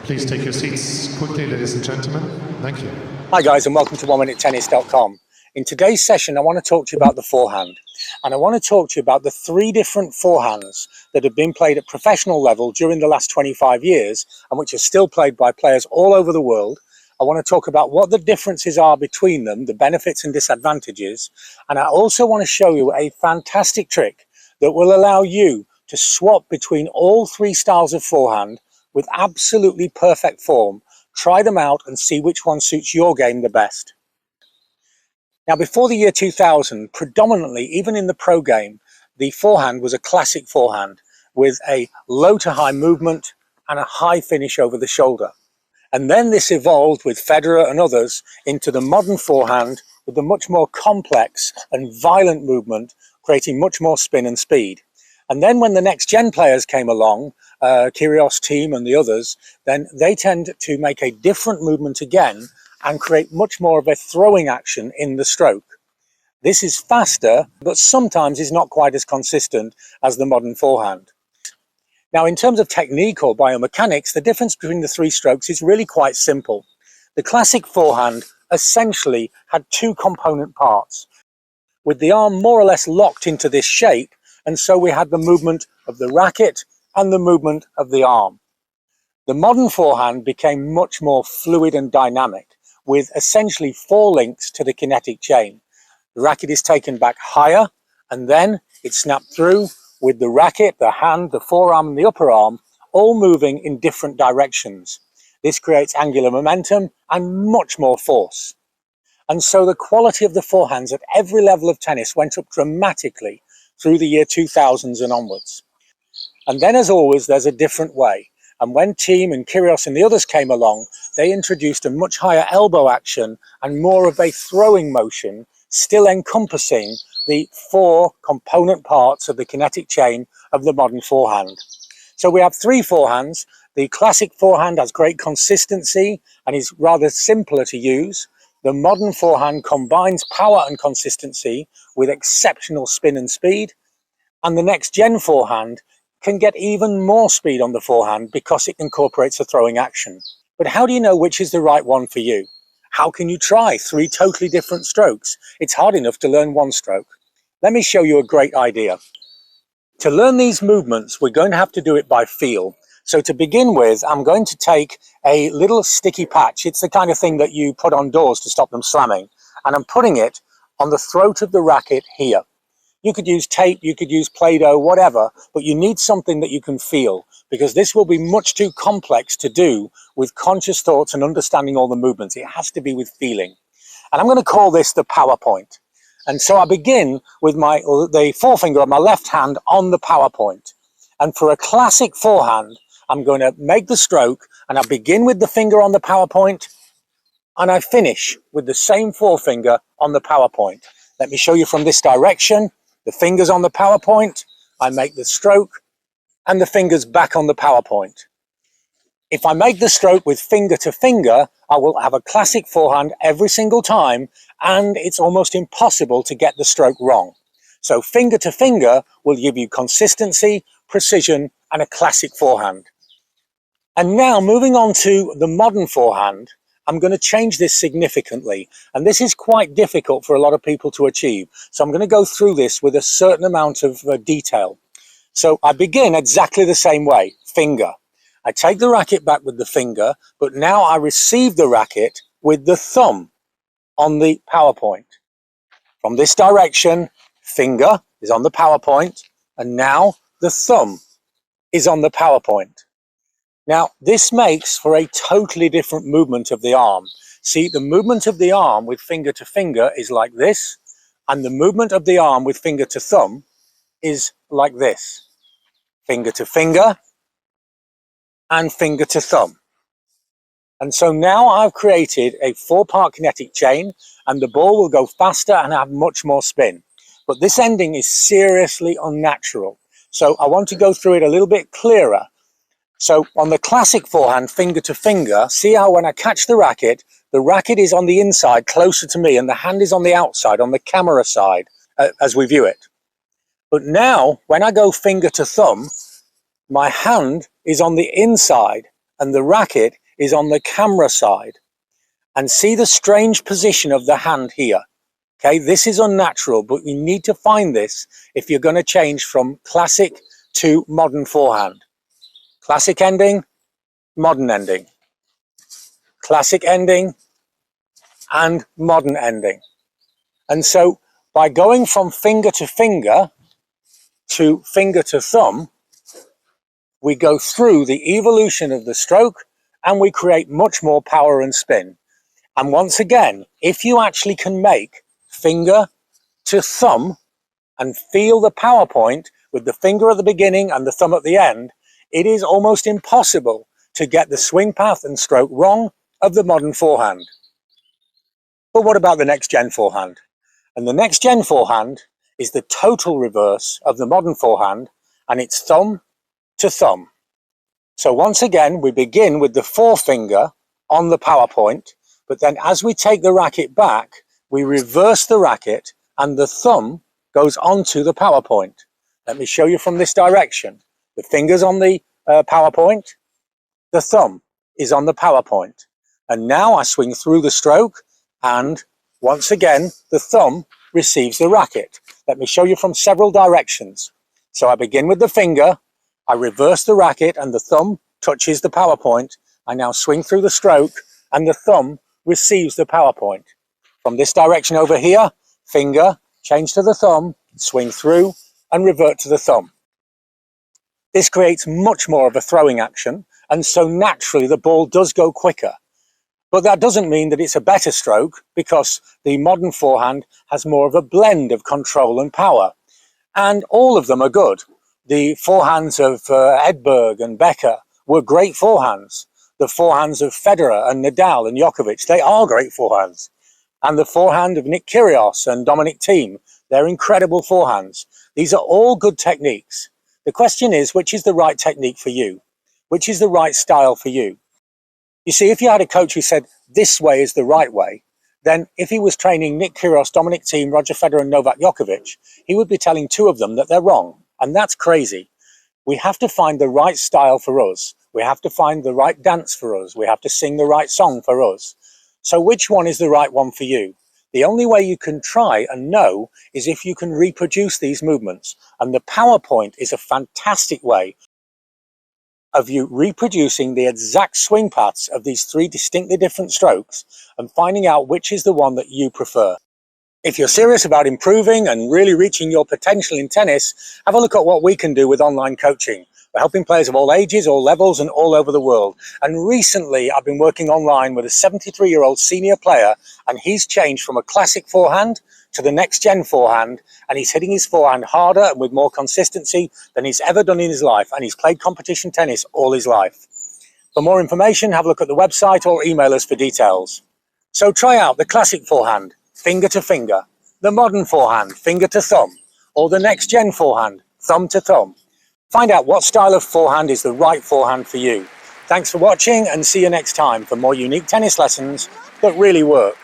Please take your seats quickly, ladies and gentlemen. Thank you. Hi guys, and welcome to oneminutetennis.com. In today's session, I want to talk to you about the forehand. And I want to talk to you about the 3 different forehands that have been played at professional level during the last 25 years and which are still played by players all over the world. I want to talk about what the differences are between them, the benefits and disadvantages. And I also want to show you a fantastic trick that will allow you to swap between all 3 styles of forehand with absolutely perfect form. Try them out and see which one suits your game the best. Now, before the year 2000, predominantly, even in the pro game, the forehand was a classic forehand with a low to high movement and a high finish over the shoulder. And then this evolved with Federer and others into the modern forehand with a much more complex and violent movement, creating much more spin and speed. And then when the next gen players came along, Kyrgios team and the others, then they tend to make a different movement again and create much more of a throwing action in the stroke. This is faster, but sometimes is not quite as consistent as the modern forehand. Now, in terms of technique or biomechanics, the difference between the 3 strokes is really quite simple. The classic forehand essentially had 2 component parts, with the arm more or less locked into this shape, and so we had the movement of the racket and the movement of the arm. The modern forehand became much more fluid and dynamic, with essentially 4 links to the kinetic chain. The racket is taken back higher, and then it's snapped through with the racket, the hand, the forearm and the upper arm all moving in different directions. This creates angular momentum and much more force. And so the quality of the forehands at every level of tennis went up dramatically through the year 2000s and onwards. And then, as always, there's a different way. And when Thiem and Kyrgios and the others came along, they introduced a much higher elbow action and more of a throwing motion, still encompassing the 4 component parts of the kinetic chain of the modern forehand. So we have 3 forehands. The classic forehand has great consistency and is rather simpler to use. The modern forehand combines power and consistency with exceptional spin and speed. And the next gen forehand can get even more speed on the forehand because it incorporates a throwing action. But how do you know which is the right one for you? How can you try 3 totally different strokes? It's hard enough to learn 1 stroke. Let me show you a great idea. To learn these movements, we're going to have to do it by feel. So to begin with, I'm going to take a little sticky patch. It's the kind of thing that you put on doors to stop them slamming. And I'm putting it on the throat of the racket here. You could use tape, you could use Play-Doh, whatever, but you need something that you can feel, because this will be much too complex to do with conscious thoughts and understanding all the movements. It has to be with feeling. And I'm going to call this the power point. And so I begin with the forefinger of my left hand on the power point. And for a classic forehand, I'm going to make the stroke, and I begin with the finger on the power point, and I finish with the same forefinger on the power point. Let me show you from this direction. The fingers on the power point, I make the stroke, and the fingers back on the power point. If I make the stroke with finger to finger, I will have a classic forehand every single time, and it's almost impossible to get the stroke wrong. So finger to finger will give you consistency, precision, and a classic forehand. And now, moving on to the modern forehand, I'm going to change this significantly, and this is quite difficult for a lot of people to achieve. So I'm going to go through this with a certain amount of detail. So I begin exactly the same way, finger. I take the racket back with the finger, but now I receive the racket with the thumb on the power point. From this direction, finger is on the power point, and now the thumb is on the power point. Now, this makes for a totally different movement of the arm. See, the movement of the arm with finger to finger is like this, and the movement of the arm with finger to thumb is like this. Finger to finger and finger to thumb. And so now I've created a 4-part kinetic chain, and the ball will go faster and have much more spin. But this ending is seriously unnatural. So I want to go through it a little bit clearer. So on the classic forehand, finger to finger, see how when I catch the racket is on the inside closer to me and the hand is on the outside, on the camera side, as we view it. But now, when I go finger to thumb, my hand is on the inside and the racket is on the camera side. And see the strange position of the hand here. Okay, this is unnatural, but you need to find this if you're going to change from classic to modern forehand. Classic ending, modern ending. Classic ending and modern ending. And so by going from finger to thumb, we go through the evolution of the stroke and we create much more power and spin. And once again, if you actually can make finger to thumb and feel the power point with the finger at the beginning and the thumb at the end, it is almost impossible to get the swing path and stroke wrong of the modern forehand. But what about the next gen forehand? And the next gen forehand is the total reverse of the modern forehand, and it's thumb to thumb. So once again, we begin with the forefinger on the power point, but then as we take the racket back, we reverse the racket and the thumb goes onto the power point. Let me show you from this direction. The finger's on the power point, the thumb is on the power point. And now I swing through the stroke and once again, the thumb receives the racket. Let me show you from several directions. So I begin with the finger, I reverse the racket and the thumb touches the power point. I now swing through the stroke and the thumb receives the power point. From this direction over here, finger, change to the thumb, swing through and revert to the thumb. This creates much more of a throwing action, and so naturally the ball does go quicker. But that doesn't mean that it's a better stroke, because the modern forehand has more of a blend of control and power. And all of them are good. The forehands of Edberg and Becker were great forehands. The forehands of Federer and Nadal and Djokovic, they are great forehands. And the forehand of Nick Kyrgios and Dominic Thiem, they're incredible forehands. These are all good techniques. The question is, which is the right technique for you? Which is the right style for you? You see, if you had a coach who said, this way is the right way, then if he was training Nick Kyrgios, Dominic Thiem, Roger Federer and Novak Djokovic, he would be telling two of them that they're wrong. And that's crazy. We have to find the right style for us. We have to find the right dance for us. We have to sing the right song for us. So which one is the right one for you? The only way you can try and know is if you can reproduce these movements. And the PowerPoint is a fantastic way of you reproducing the exact swing paths of these three distinctly different strokes and finding out which is the one that you prefer. If you're serious about improving and really reaching your potential in tennis, have a look at what we can do with online coaching. We're helping players of all ages, all levels, and all over the world. And recently, I've been working online with a 73-year-old senior player, and he's changed from a classic forehand to the next gen forehand, and he's hitting his forehand harder and with more consistency than he's ever done in his life, and he's played competition tennis all his life. For more information, have a look at the website or email us for details. So try out the classic forehand, finger to finger, the modern forehand, finger to thumb, or the next gen forehand, thumb to thumb. Find out what style of forehand is the right forehand for you. Thanks for watching, and see you next time for more unique tennis lessons that really work.